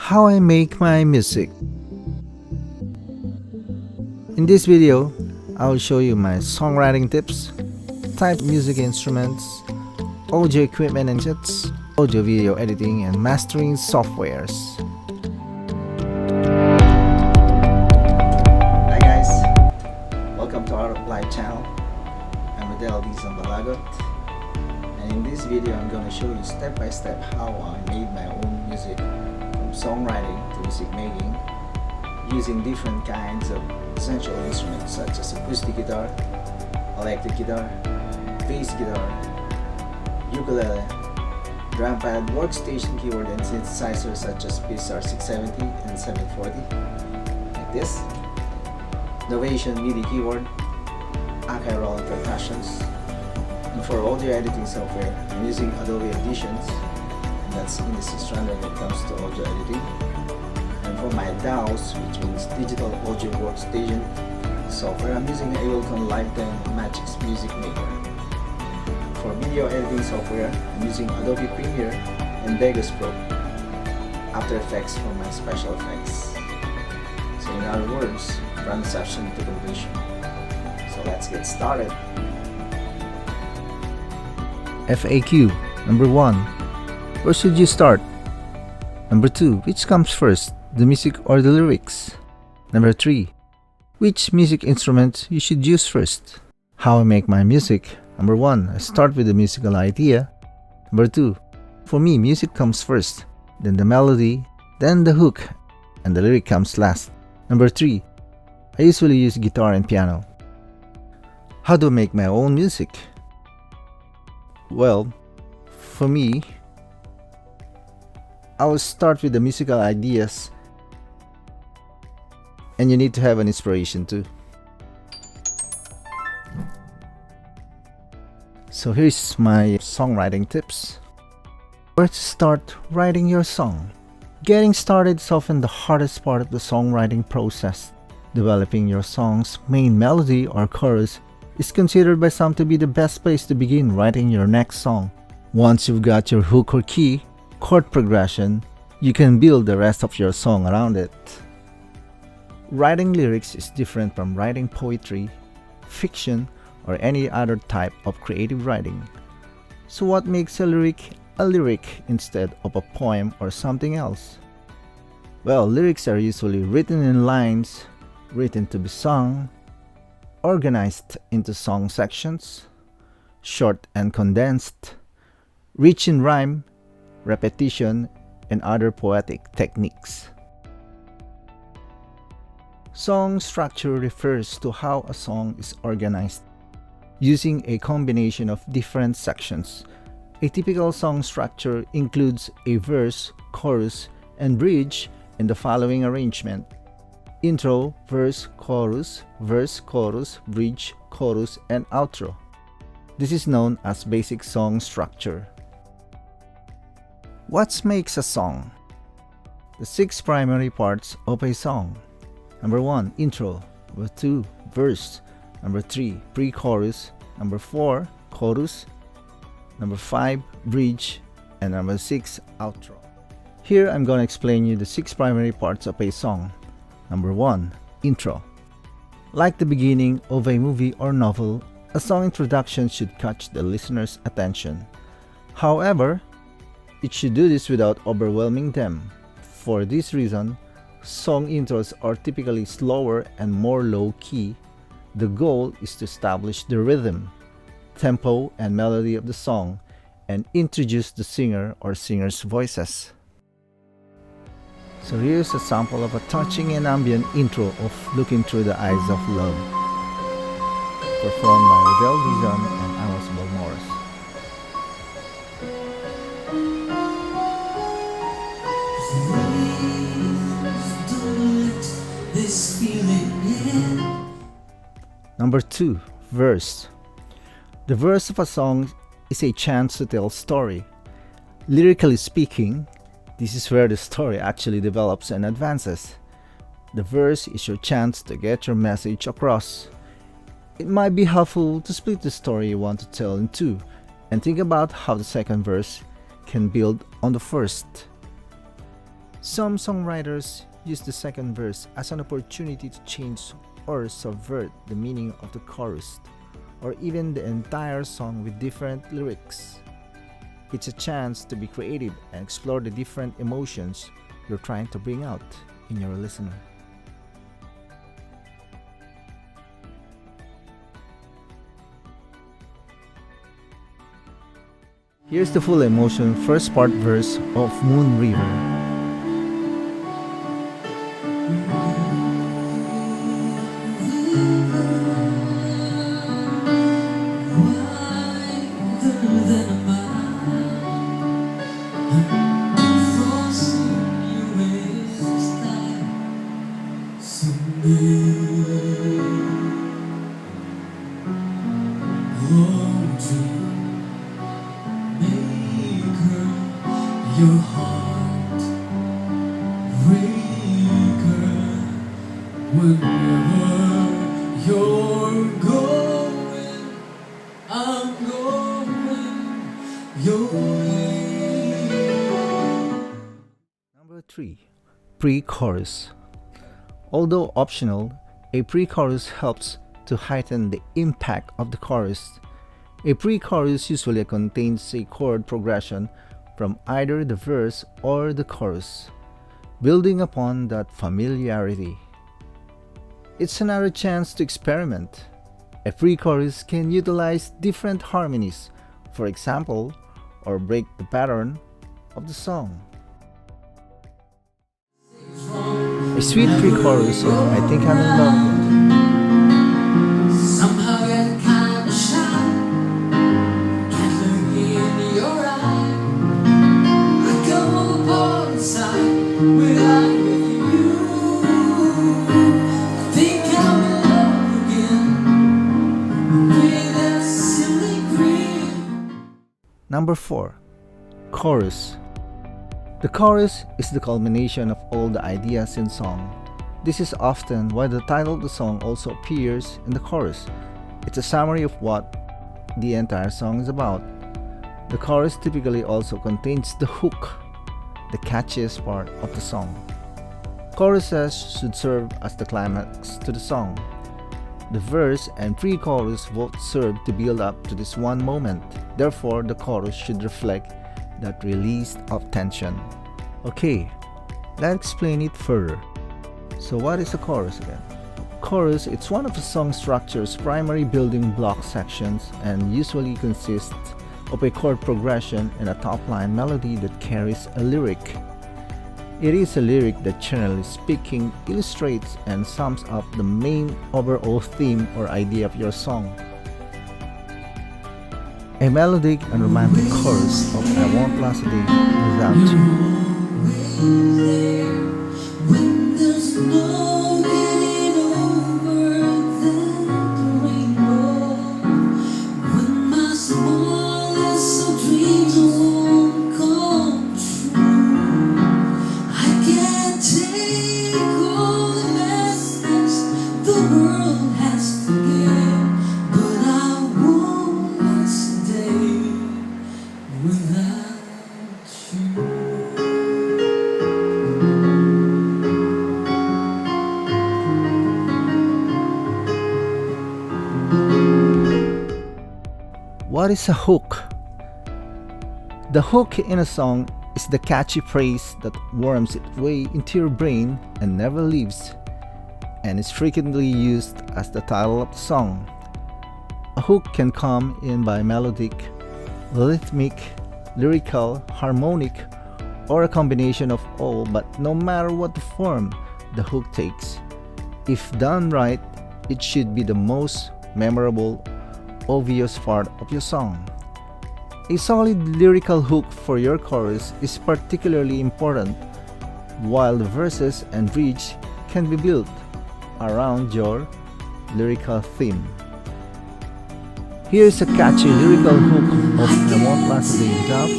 how I make my music. In this video, I will show you my songwriting tips, type music instruments, audio equipment and gadgets, audio video editing and mastering softwares. Hi guys, welcome to our live channel. I'm Adele Balagot, and in this video I'm going to show you step by step how I made my own music, from songwriting to music making, using different kinds of essential instruments such as acoustic guitar, electric guitar, bass guitar, ukulele, drum pad, workstation keyboard, and synthesizers such as PSR 670 and 740, like this, Novation MIDI keyboard, Akai roll and percussions. And for audio editing software, I'm using Adobe Auditions, and that's industry standard when it comes to audio editing. And for my DAWs, which means Digital Audio Workstation software, I'm using Ableton Live Magic's Music Maker. For video editing software, I'm using Adobe Premiere and Vegas Pro, After Effects for my special effects. So in other words, run session to completion. So let's get started. FAQ. Number 1. Where should you start? Number 2. Which comes first, the music or the lyrics? Number 3. Which music instrument you should use first? How I make my music. Number 1. I start with the musical idea. Number 2. For me, music comes first, then the melody, then the hook, and the lyric comes last. Number 3. I usually use guitar and piano. How do I make my own music? Well, for me, I will start with the musical ideas, and you need to have an inspiration too. So here's my songwriting tips. Where to start writing your song? Getting started is often the hardest part of the songwriting process. Developing your song's main melody or chorus is considered by some to be the best place to begin writing your next song. Once you've got your hook or key, chord progression, you can build the rest of your song around it. Writing lyrics is different from writing poetry, fiction, or any other type of creative writing. So what makes a lyric instead of a poem or something else? Well, lyrics are usually written in lines, written to be sung, organized into song sections, short and condensed, rich in rhyme, repetition, and other poetic techniques. Song structure refers to how a song is organized, using a combination of different sections. A typical song structure includes a verse, chorus, and bridge in the following arrangement: intro, verse, chorus, bridge, chorus, and outro. This is known as basic song structure. What makes a song? The 6 primary parts of a song. Number 1, intro. Number 2, verse. Number 3, pre-chorus. Number 4, chorus. Number 5, bridge. And number 6, outro. Here I'm going to explain you the 6 primary parts of a song. Number 1, intro. Like the beginning of a movie or novel, a song introduction should catch the listener's attention. However, it should do this without overwhelming them. For this reason, song intros are typically slower and more low-key. The goal is to establish the rhythm, tempo, and melody of the song and introduce the singer or singers' voices. So here's a sample of a touching and ambient intro of Looking Through the Eyes of Love, performed by Adele and Amos Morris. Number 2, verse. The verse of a song is a chance to tell story. Lyrically speaking, this is where the story actually develops and advances. The verse is your chance to get your message across. It might be helpful to split the story you want to tell in two and think about how the second verse can build on the first. Some songwriters use the second verse as an opportunity to change or subvert the meaning of the chorus, or even the entire song with different lyrics. It's a chance to be creative and explore the different emotions you're trying to bring out in your listener. Here's the full emotion first part verse of Moon River. Your heart breaker, whenever you're going, I'm going your way. Number 3. Pre-chorus. Although optional, a pre-chorus helps to heighten the impact of the chorus. A pre-chorus usually contains a chord progression from either the verse or the chorus, building upon that familiarity. It's another chance to experiment. A pre-chorus can utilize different harmonies, for example, or break the pattern of the song. A sweet pre-chorus of I Think I'm in Love. Somehow get kinda shy, can't look in your eye. I go apart inside without you. Think I'm in love again with that silly grin. Number 4. Chorus. The chorus is the culmination of all the ideas in song. This is often why the title of the song also appears in the chorus. It's a summary of what the entire song is about. The chorus typically also contains the hook, the catchiest part of the song. Choruses should serve as the climax to the song. The verse and pre-chorus both serve to build up to this one moment. Therefore, the chorus should reflect that release of tension. Okay, let's explain it further. So what is a chorus again? Chorus, it's one of the song structure's primary building block sections and usually consists of a chord progression and a top-line melody that carries a lyric. It is a lyric that, generally speaking, illustrates and sums up the main overall theme or idea of your song. A melodic and romantic chorus of I Won't Last a Day Without You. When there's no getting over that rainbow, when my smallest of dreams won't come true, I can't take all the messages the world has to give, but I won't stay without you. What is a hook? The hook in a song is the catchy phrase that worms its way into your brain and never leaves, and is frequently used as the title of the song. A hook can come in by melodic, rhythmic, lyrical, harmonic, or a combination of all, but no matter what the form the hook takes, if done right, it should be the most memorable, obvious part of your song. A solid lyrical hook for your chorus is particularly important, while the verses and bridge can be built around your lyrical theme. Here's a catchy lyrical hook of I Won't Last a Day Without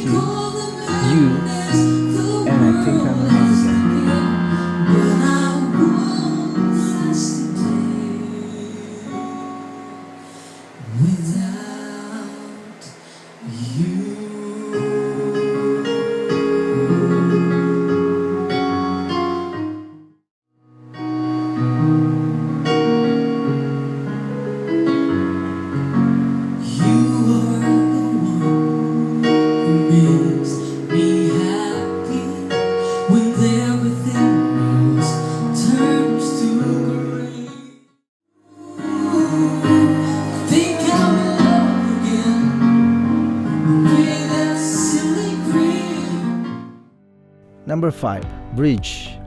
You, and I Think I'm in Love Again. Number 5. Bridge.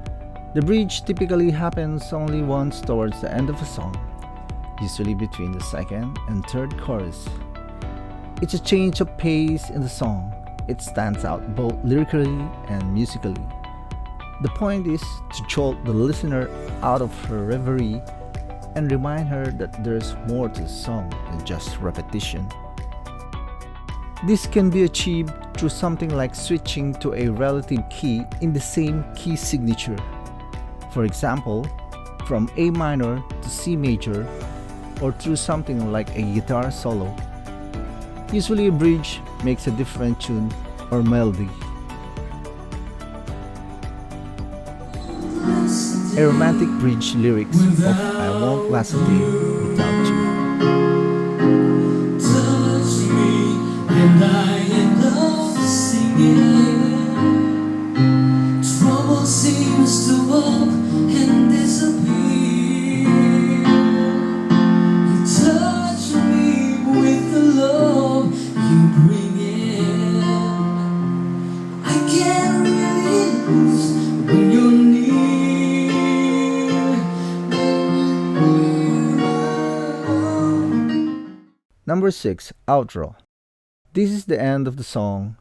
The bridge typically happens only once towards the end of a song, usually between the second and third chorus. It's a change of pace in the song. It stands out both lyrically and musically. The point is to jolt the listener out of her reverie and remind her that there's more to the song than just repetition. This can be achieved through something like switching to a relative key in the same key signature. For example, from A minor to C major, or through something like a guitar solo. Usually a bridge makes a different tune or melody. A romantic bridge lyrics of I Won't Last a Day Without You. Touch me and I end up singing. Trouble seems to up and disappear. You touch me with the love you bring in. I can't really lose when you're near. Number 6. Outro. This is the end of the song.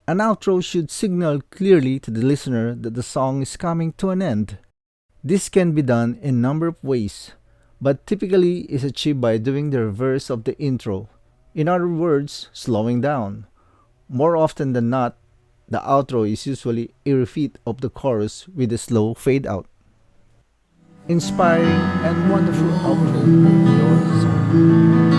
An outro should signal clearly to the listener that the song is coming to an end. This can be done in a number of ways, but typically is achieved by doing the reverse of the intro. In other words, slowing down. More often than not, the outro is usually a repeat of the chorus with a slow fade out. Inspiring and wonderful outro of your song.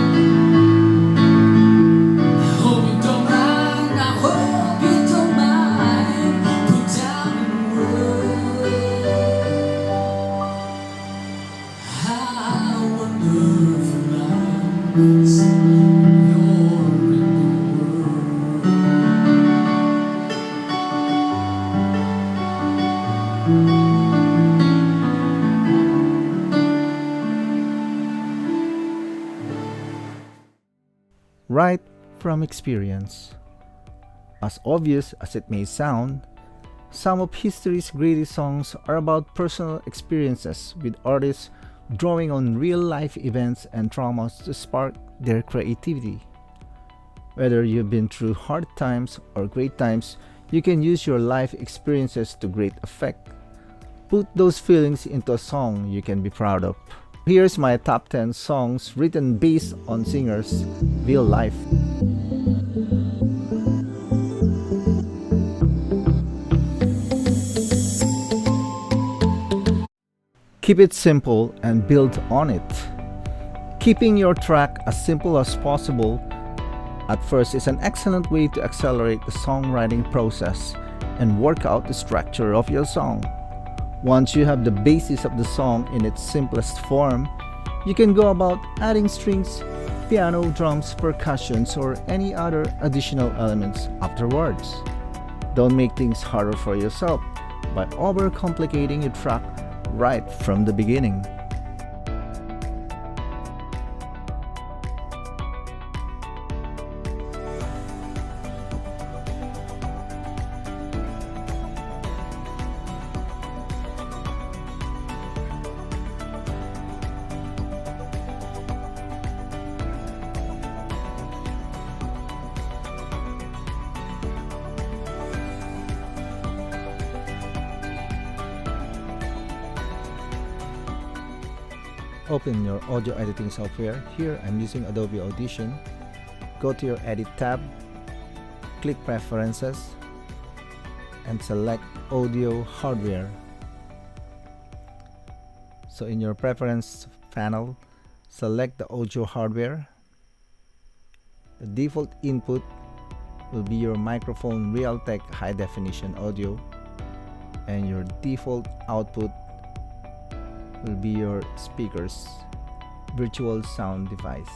Write from experience. As obvious as it may sound, some of history's greatest songs are about personal experiences, with artists drawing on real-life events and traumas to spark their creativity. Whether you've been through hard times or great times, you can use your life experiences to great effect. Put those feelings into a song you can be proud of. Here's my top 10 songs written based on singers' real life. Keep it simple and build on it. Keeping your track as simple as possible at first is an excellent way to accelerate the songwriting process and work out the structure of your song. Once you have the basis of the song in its simplest form, you can go about adding strings, piano, drums, percussions, or any other additional elements afterwards. Don't make things harder for yourself by overcomplicating your track right from the beginning. Open your audio editing software. Here I'm using Adobe Audition. Go to your Edit tab, click Preferences, and select Audio Hardware. So in your Preference panel, select the audio hardware. The default input will be your microphone Realtek high definition audio, and your default output will be your speakers virtual sound device.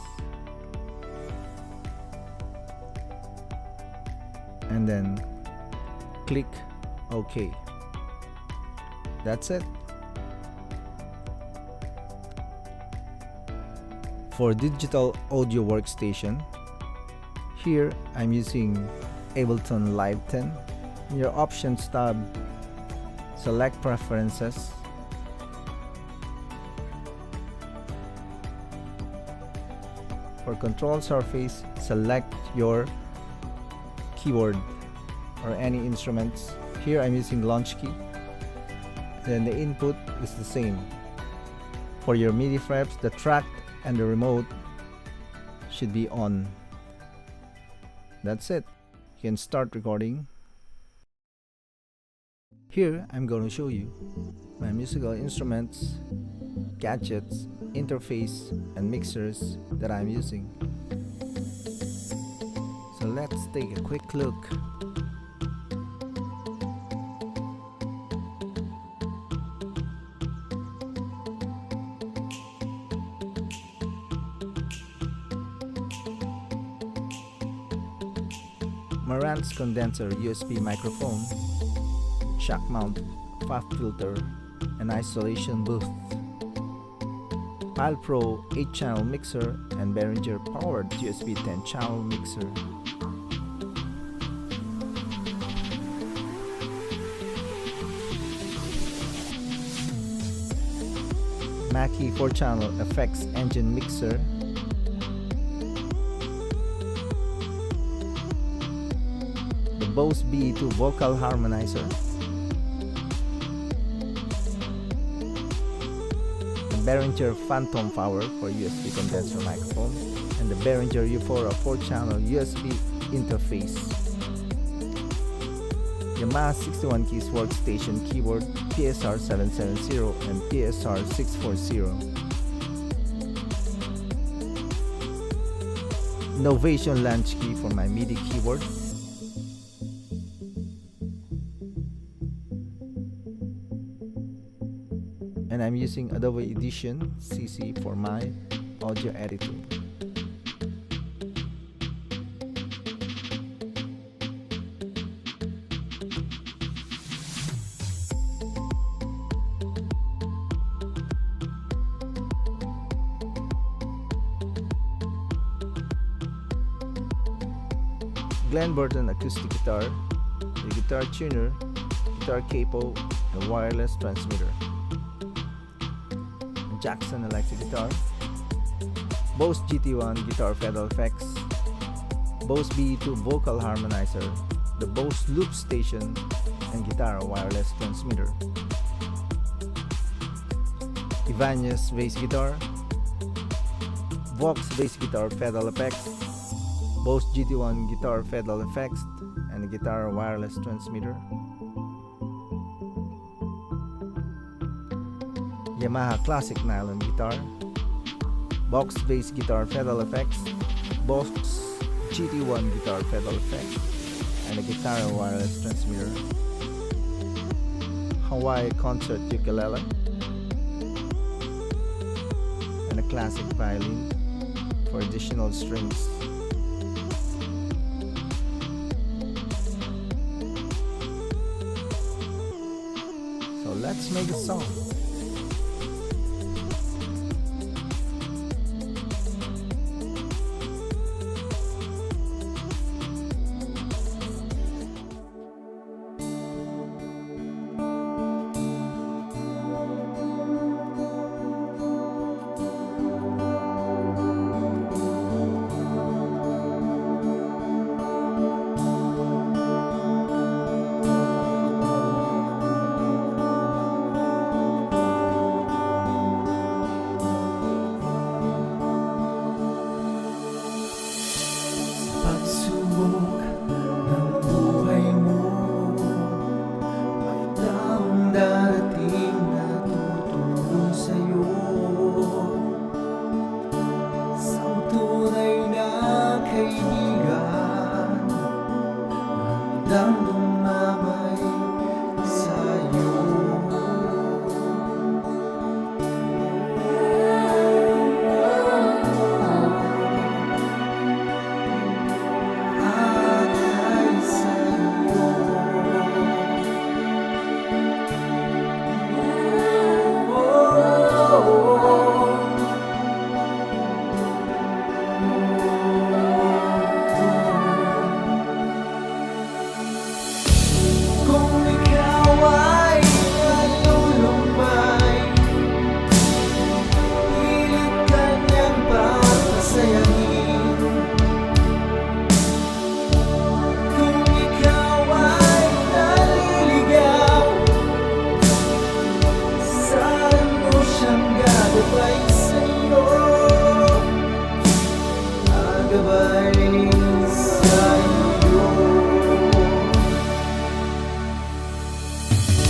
And then click OK. That's it. For digital audio workstation, here I'm using Ableton Live 10. In your options tab, Select Preferences. For control surface, select your keyboard or any instruments. Here I'm using launch key. Then the input is the same. For your MIDI frames, the track and the remote should be on. That's it. You can start recording. Here I'm going to show you my musical instruments, gadgets, interface, and mixers that I'm using. So let's take a quick look. Marantz condenser USB microphone, shock mount, FAF filter, and isolation booth. Pile Pro 8-channel mixer and Behringer powered USB 10-channel mixer. Mackie 4-channel effects engine mixer. The Bose BE2 vocal harmonizer. Behringer Phantom Power for USB condenser microphone, and the Behringer U4 4-channel USB interface. Yamaha 61 keys workstation keyboard PSR 770 and PSR 640. Novation launch key for my MIDI keyboard. And I'm using Adobe Audition CC for my audio editing. Glen Burton acoustic guitar, the guitar tuner, guitar capo, and wireless transmitter. Jackson electric guitar, Bose GT1 guitar pedal effects, Bose BE2 vocal harmonizer, the Bose loop station, and guitar wireless transmitter. Ibanez bass guitar, Vox bass guitar pedal effects, Bose GT1 guitar pedal effects, and a guitar wireless transmitter. Yamaha classic nylon guitar, Vox bass guitar pedal effects, Vox GT1 guitar pedal effects, and a guitar wireless transmitter. Hawaii concert ukulele, and a classic violin for additional strings. So let's make a song.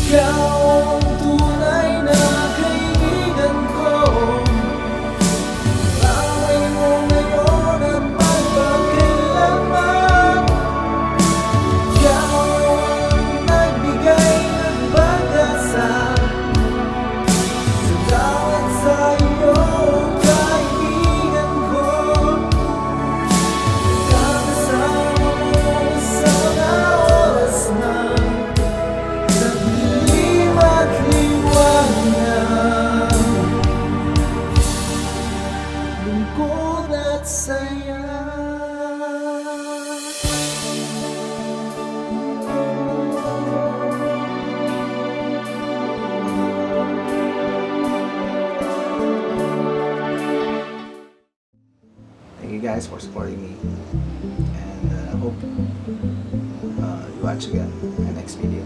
Ikaw ang tunay na kaibigan ko. Away mo ngayon at magpakailanman. Ikaw ang nagbigay ng pag-asa sa bawat sayo, kaibigan ko. Kasama mo sa mga oras na dilim at liwanag, lungkot at saya. Thank you guys for supporting me, and I hope you watch again in my next video.